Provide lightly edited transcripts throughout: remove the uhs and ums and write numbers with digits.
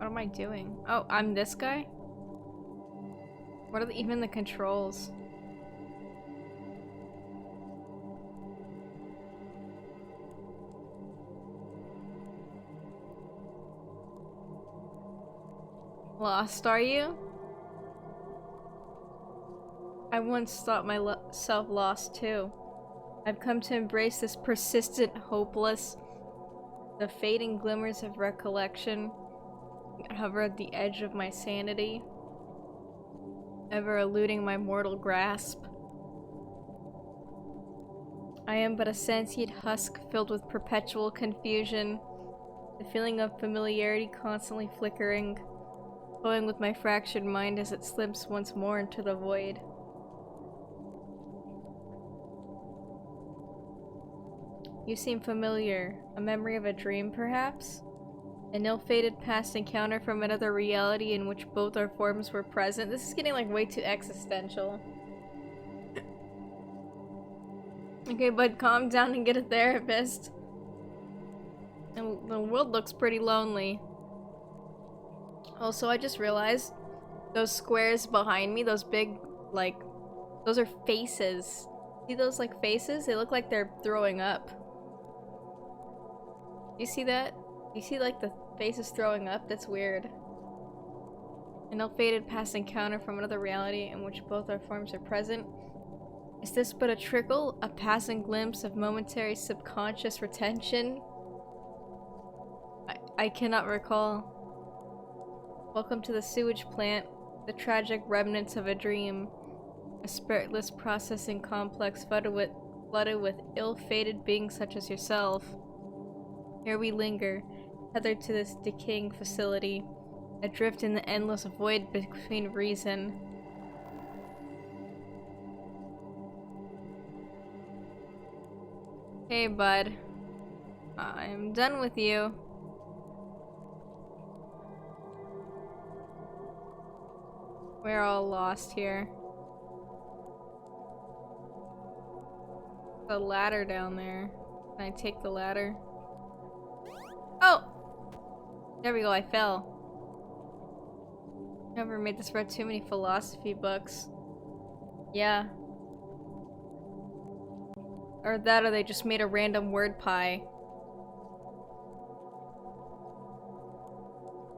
am I doing? Oh, I'm this guy? What are even the controls? Lost, are you? I once thought myself lost too. I've come to embrace this persistent, hopeless. The fading glimmers of recollection hover at the edge of my sanity, ever eluding my mortal grasp. I am but a sentient husk filled with perpetual confusion, the feeling of familiarity constantly flickering, flowing with my fractured mind as it slips once more into the void. You seem familiar. A memory of a dream, perhaps? An ill-fated past encounter from another reality in which both our forms were present? This is getting like way too existential. Okay, bud, calm down and get a therapist. And the world looks pretty lonely. Also, I just realized those squares behind me, those big, like, those are faces. See those, like, faces? They look like they're throwing up. You see that? You see, like, the faces throwing up? That's weird. An ill-fated past encounter from another reality in which both our forms are present. Is this but a trickle? A passing glimpse of momentary subconscious retention? I cannot recall. Welcome to the sewage plant, the tragic remnants of a dream. A spiritless processing complex flooded with ill-fated beings such as yourself. Here we linger, tethered to this decaying facility, adrift in the endless void between reason. Hey, bud. I'm done with you. We're all lost here. The ladder down there. Can I take the ladder? Oh! There we go, I fell. Never made this read too many philosophy books. Yeah. Or that, or they just made a random word pie.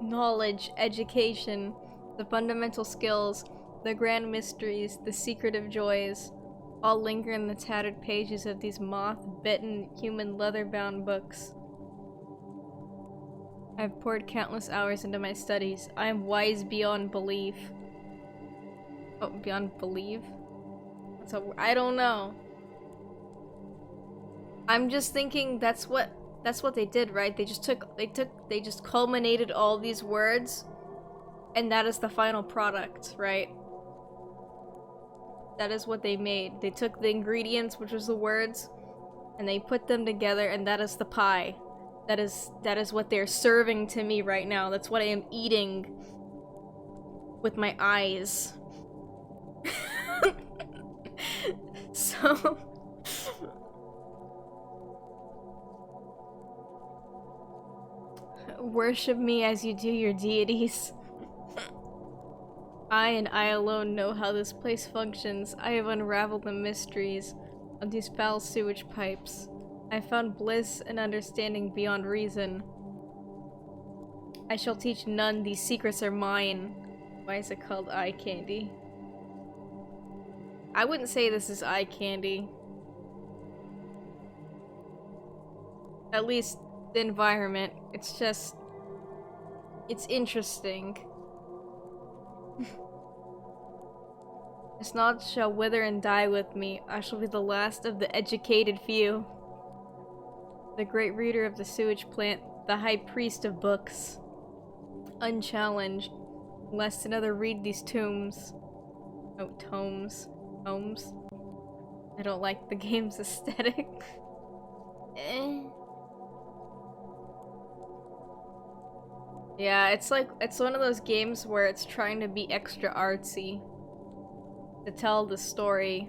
Knowledge, education, the fundamental skills, the grand mysteries, the secretive joys, all linger in the tattered pages of these moth-bitten, human leather-bound books. I've poured countless hours into my studies. I am wise beyond belief. Oh, beyond belief? I don't know. I'm just thinking that's what they did, right? They just culminated all these words, and that is the final product, right? That is what they made. They took the ingredients, which was the words, and they put them together, and that is the pie. That is what they're serving to me right now. That's what I am eating with my eyes. So worship me as you do your deities. I and I alone know how this place functions. I have unraveled the mysteries of these foul sewage pipes. I found bliss and understanding beyond reason. I shall teach none, these secrets are mine. Why is it called eye candy? I wouldn't say this is eye candy. At least the environment. It's just... it's interesting. This knowledge shall wither and die with me. I shall be the last of the educated few. The great reader of the sewage plant, the high priest of books. Unchallenged, lest another read these tombs. Oh, tomes. Tomes? I don't like the game's aesthetic. Yeah, it's like, it's one of those games where it's trying to be extra artsy to tell the story.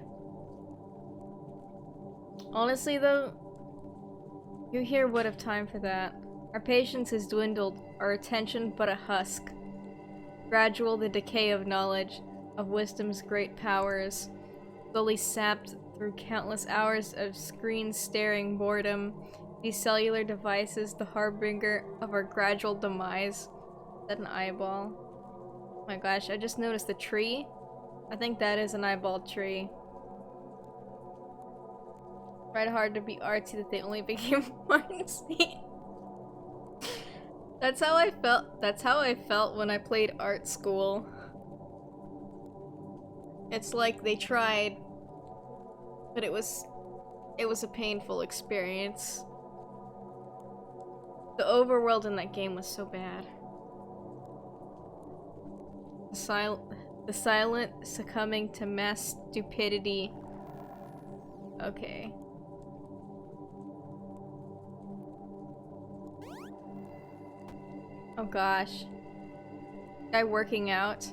Honestly though, you here would have time for that. Our patience has dwindled, our attention but a husk. Gradual the decay of knowledge, of wisdom's great powers, slowly sapped through countless hours of screen-staring boredom, these cellular devices the harbinger of our gradual demise. Is that an eyeball? Oh my gosh, I just noticed the tree. I think that is an eyeball tree. Tried hard to be artsy that they only became artsy. That's how I felt when I played art school. It's like they tried, but it was a painful experience. The overworld in that game was so bad. The silent succumbing to mass stupidity. Okay. Oh gosh. Guy working out.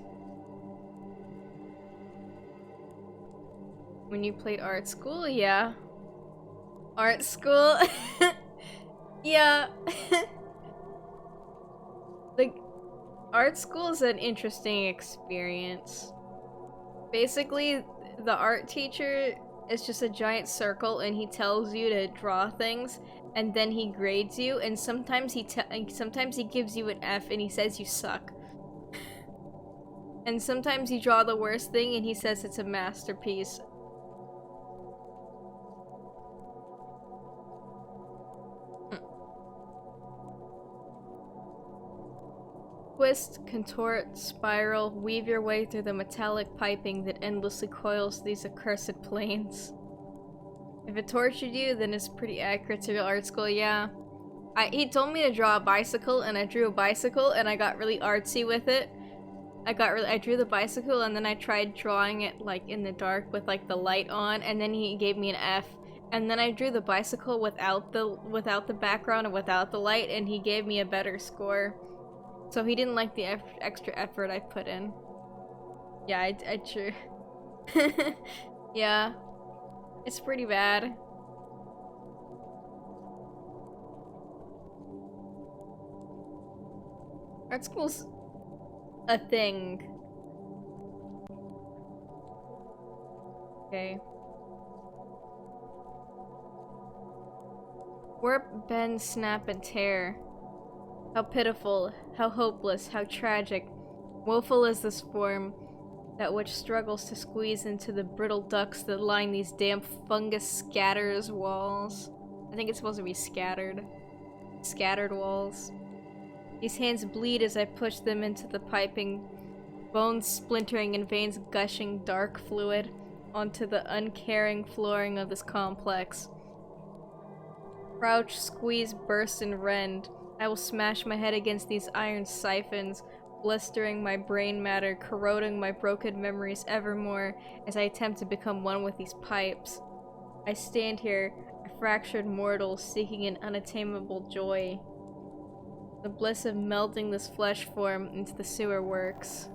When you played art school? Yeah. Art school? Yeah. Like, art school is an interesting experience. Basically, the art teacher is just a giant circle and he tells you to draw things and then he grades you, and sometimes he gives you an F and he says you suck. And sometimes you draw the worst thing and he says it's a masterpiece. Twist, contort, spiral, weave your way through the metallic piping that endlessly coils these accursed planes. If it tortured you, then it's pretty accurate to real art school, yeah. He told me to draw a bicycle, and I drew a bicycle, and I got really artsy with it. I drew the bicycle, and then I tried drawing it, like, in the dark with, like, the light on, and then he gave me an F. And then I drew the bicycle without the background and without the light, and he gave me a better score. So he didn't like the extra effort I put in. Yeah, I drew. Yeah. It's pretty bad. Art school's a thing. Okay. Warp, bend, snap, and tear. How pitiful, how hopeless, how tragic. Woeful is this form, that which struggles to squeeze into the brittle ducts that line these damp fungus scatters walls. I think it's supposed to be scattered. Scattered walls. These hands bleed as I push them into the piping, bones splintering and veins gushing dark fluid onto the uncaring flooring of this complex. Crouch, squeeze, burst, and rend. I will smash my head against these iron siphons, blistering my brain matter, corroding my broken memories evermore as I attempt to become one with these pipes. I stand here, a fractured mortal, seeking an unattainable joy. The bliss of melding this flesh form into the sewer works.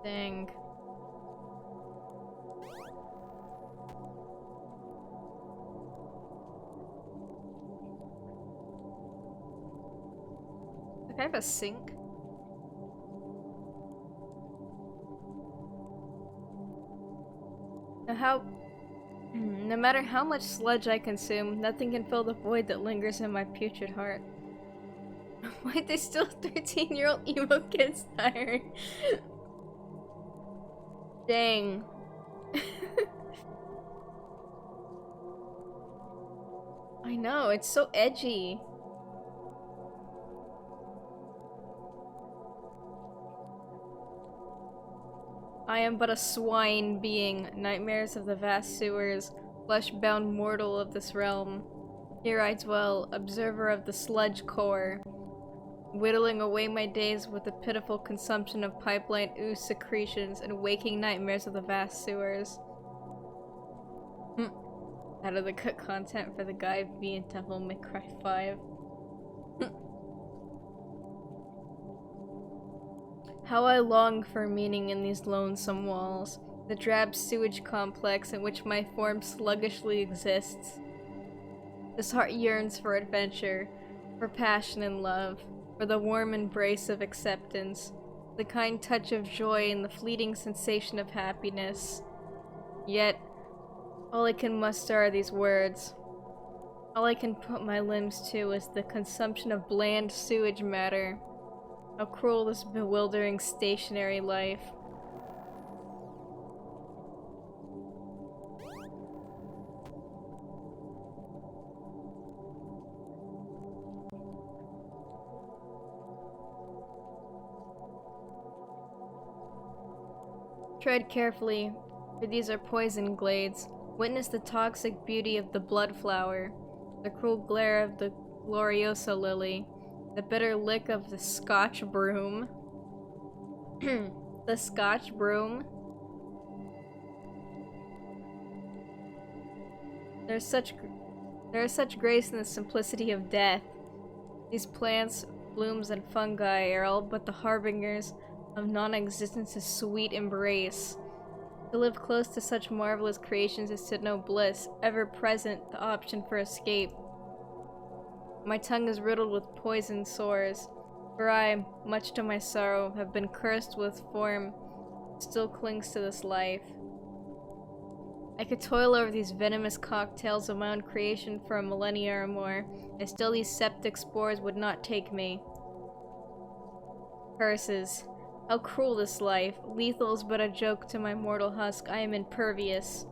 Dang. Do I have a sink? No matter how much sludge I consume, nothing can fill the void that lingers in my putrid heart. Why they still 13-year-old emo kids tired? Dang. I know, it's so edgy. I am but a swine being, nightmares of the vast sewers, flesh-bound mortal of this realm. Here I dwell, observer of the sludge core, whittling away my days with the pitiful consumption of pipeline ooze secretions and waking nightmares of the vast sewers. Out of the cut content for the guy being Devil May Cry 5. How I long for meaning in these lonesome walls, the drab sewage complex in which my form sluggishly exists. This heart yearns for adventure, for passion and love, for the warm embrace of acceptance, the kind touch of joy and the fleeting sensation of happiness. Yet, all I can muster are these words. All I can put my limbs to is the consumption of bland sewage matter. How cruel this bewildering stationary life. Tread carefully, for these are poison glades. Witness the toxic beauty of the blood flower, the cruel glare of the gloriosa lily, the bitter lick of the Scotch broom. The Scotch broom. There is such grace in the simplicity of death. These plants, blooms, and fungi are all but the harbingers of non-existence's sweet embrace. To live close to such marvelous creations is to know bliss, ever present, the option for escape. My tongue is riddled with poison sores, for I, much to my sorrow, have been cursed with form that still clings to this life. I could toil over these venomous cocktails of my own creation for a millennia or more, and still these septic spores would not take me. Curses. How cruel this life. Lethal is but a joke to my mortal husk. I am impervious.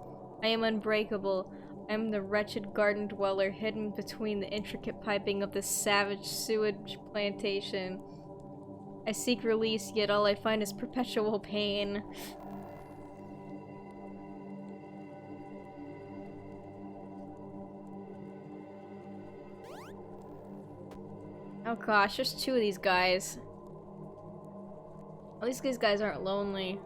I am unbreakable. I am the wretched garden dweller hidden between the intricate piping of this savage sewage plantation. I seek release, yet all I find is perpetual pain. Oh gosh, there's two of these guys. At least these guys aren't lonely.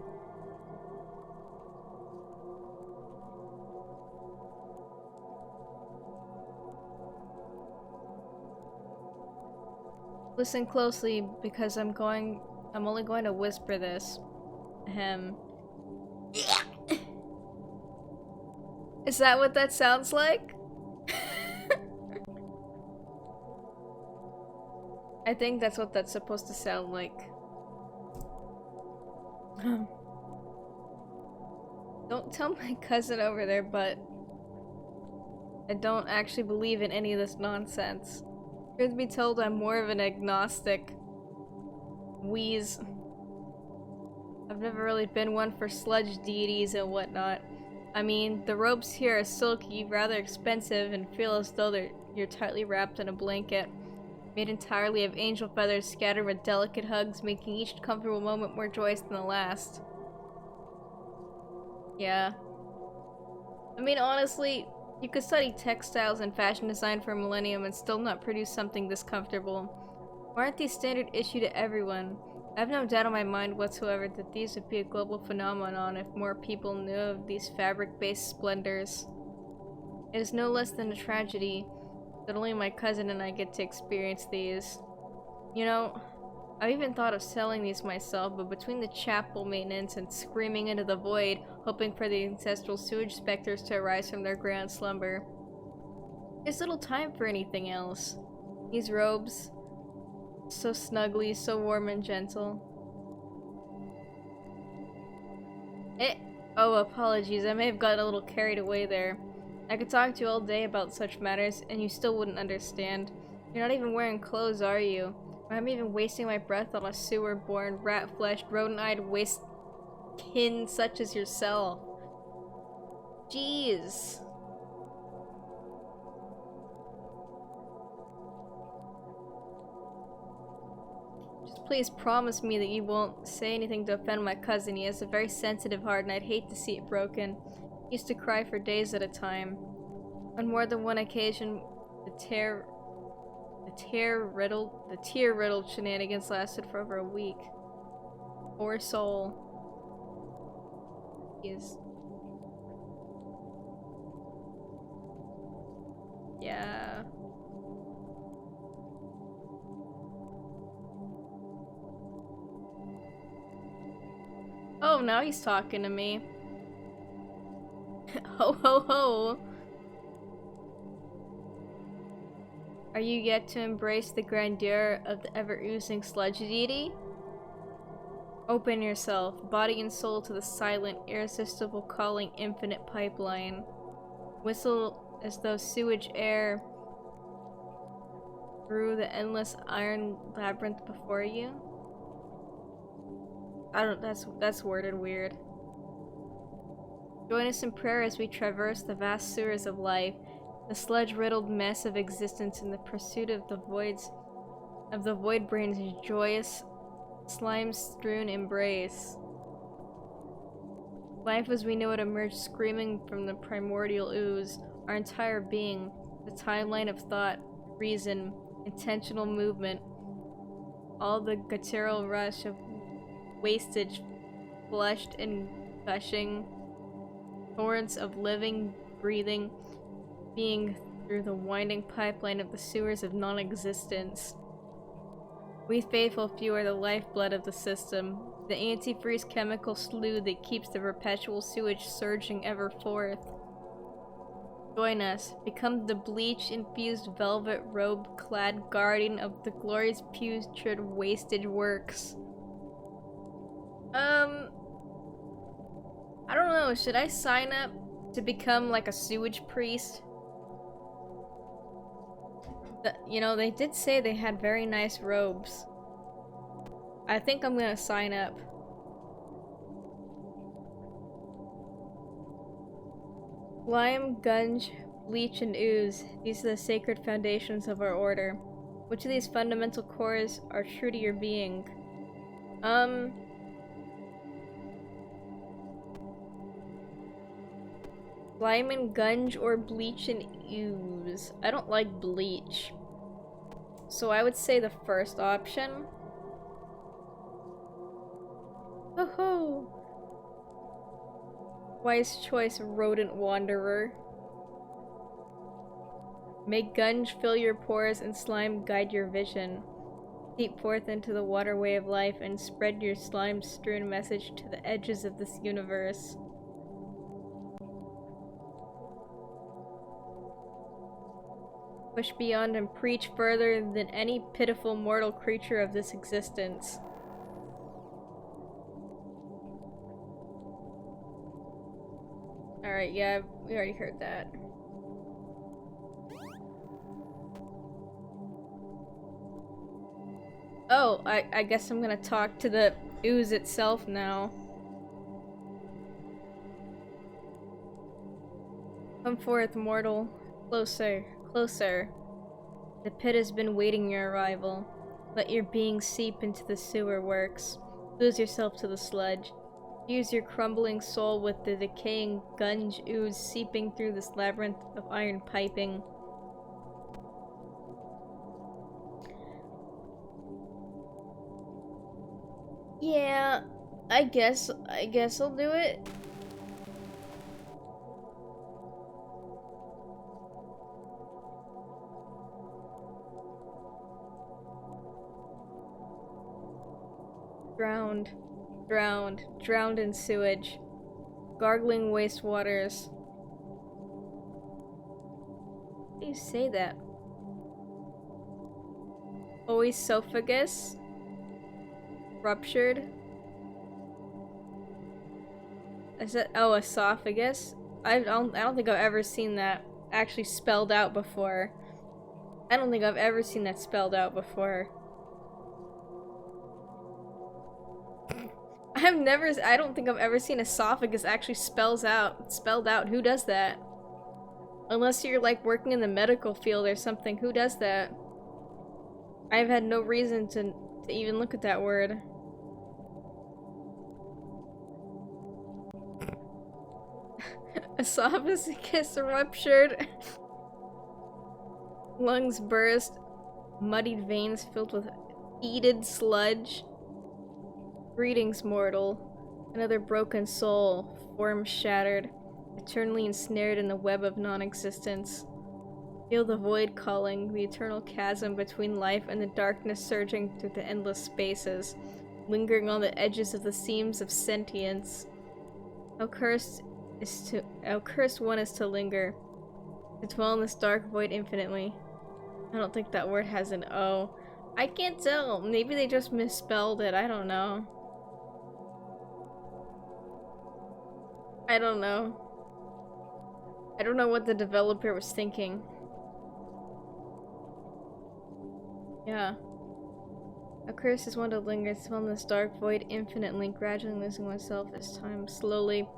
Listen closely, because I'm only going to whisper this. Ahem. Is that what that sounds like? I think that's what that's supposed to sound like. Don't tell my cousin over there, but I don't actually believe in any of this nonsense. Truth be told, I'm more of an agnostic. Wheeze. I've never really been one for sludge deities and whatnot. I mean, the ropes here are silky, rather expensive, and feel as though you're tightly wrapped in a blanket. Made entirely of angel feathers scattered with delicate hugs, making each comfortable moment more joyous than the last. Yeah. I mean, honestly, you could study textiles and fashion design for a millennium and still not produce something this comfortable. Why aren't these standard issue to everyone? I have no doubt in my mind whatsoever that these would be a global phenomenon if more people knew of these fabric-based splendors. It is no less than a tragedy that only my cousin and I get to experience these. You know, I've even thought of selling these myself, but between the chapel maintenance and screaming into the void, hoping for the ancestral sewage specters to arise from their grand slumber, there's little time for anything else. These robes, so snuggly, so warm and gentle. Oh, apologies, I may have gotten a little carried away there. I could talk to you all day about such matters, and you still wouldn't understand. You're not even wearing clothes, are you? Or I'm even wasting my breath on a sewer-born, rat-fleshed, rodent-eyed waste-kin such as yourself. Jeez. Just please promise me that you won't say anything to offend my cousin. He has a very sensitive heart, and I'd hate to see it broken. He used to cry for days at a time. On more than one occasion, the tear-riddled shenanigans lasted for over a week. Poor soul. He's... Yeah. Oh, now he's talking to me. Ho ho ho! Are you yet to embrace the grandeur of the ever-oozing sludge deity? Open yourself, body and soul, to the silent, irresistible calling infinite pipeline. Whistle as though sewage air through the endless iron labyrinth before you. That's worded weird. Join us in prayer as we traverse the vast sewers of life, the sludge-riddled mess of existence in the pursuit of the void brain's joyous, slime-strewn embrace. Life as we know it emerged screaming from the primordial ooze, our entire being, the timeline of thought, reason, intentional movement, all the guttural rush of wastage flushed and gushing, torrents of living, breathing being through the winding pipeline of the sewers of non-existence. We faithful few are the lifeblood of the system, the antifreeze chemical slough that keeps the perpetual sewage surging ever forth. Join us, become the bleach-infused velvet robe-clad guardian of the glorious putrid wastage works. I don't know, should I sign up to become like a sewage priest? You know, they did say they had very nice robes. I think I'm gonna sign up. Lime, gunge, bleach, and ooze. These are the sacred foundations of our order. Which of these fundamental cores are true to your being? Lime and gunge or bleach and ooze. I don't like bleach. So I would say the first option. Ho-ho! Wise choice, rodent wanderer. Make gunge fill your pores and slime guide your vision. Seep forth into the waterway of life and spread your slime-strewn message to the edges of this universe. Push beyond and preach further than any pitiful mortal creature of this existence. Alright, yeah, we already heard that. Oh, I guess I'm gonna talk to the ooze itself now. Come forth, mortal. Closer, closer. The pit has been waiting your arrival. Let your being seep into the sewer works. Lose yourself to the sludge. Fuse your crumbling soul with the decaying gunge ooze seeping through this labyrinth of iron piping. Yeah, I guess I'll do it. Drowned in sewage. Gargling wastewaters. How do you say that? Oesophagus? Ruptured? Is that— oh, esophagus? I don't think I've ever seen that actually spelled out before. I don't think I've ever seen that spelled out before. I don't think I've ever seen esophagus actually spelled out. Who does that? Unless you're like working in the medical field or something. Who does that? I've had no reason to even look at that word. Esophagus ruptured. Lungs burst. Muddied veins filled with heated sludge. Greetings, mortal. Another broken soul, form shattered, eternally ensnared in the web of non-existence. Feel the void calling, the eternal chasm between life and the darkness surging through the endless spaces, lingering on the edges of the seams of sentience. How cursed one is to linger, to dwell in this dark void infinitely. I don't think that word has an O. I can't tell. Maybe they just misspelled it. I don't know. I don't know. I don't know what the developer was thinking. Yeah. A curse is one to linger, to fill this dark void infinitely, gradually losing oneself as time slowly,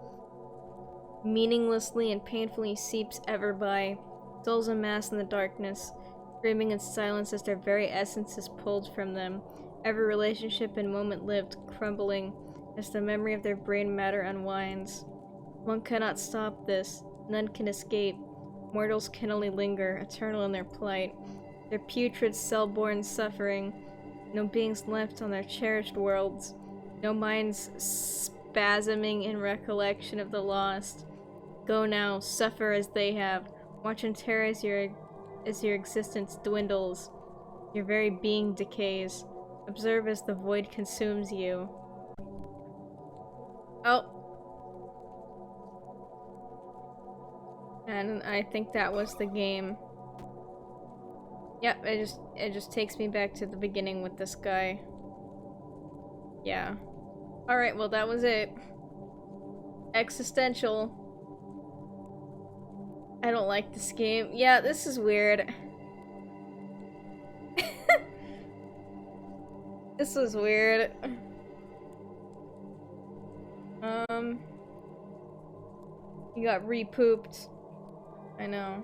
meaninglessly, and painfully seeps ever by. Souls amass in the darkness, screaming in silence as their very essence is pulled from them. Every relationship and moment lived, crumbling as the memory of their brain matter unwinds. One cannot stop this. None can escape. Mortals can only linger, eternal in their plight. Their putrid, cell-born suffering. No beings left on their cherished worlds. No minds spasming in recollection of the lost. Go now, suffer as they have. Watch in terror as your existence dwindles. Your very being decays. Observe as the void consumes you. Oh. And I think that was the game. Yep, it just takes me back to the beginning with this guy. Yeah. Alright, well that was it. Existential. I don't like this game. Yeah, this is weird. This was weird. You got re-pooped. I know.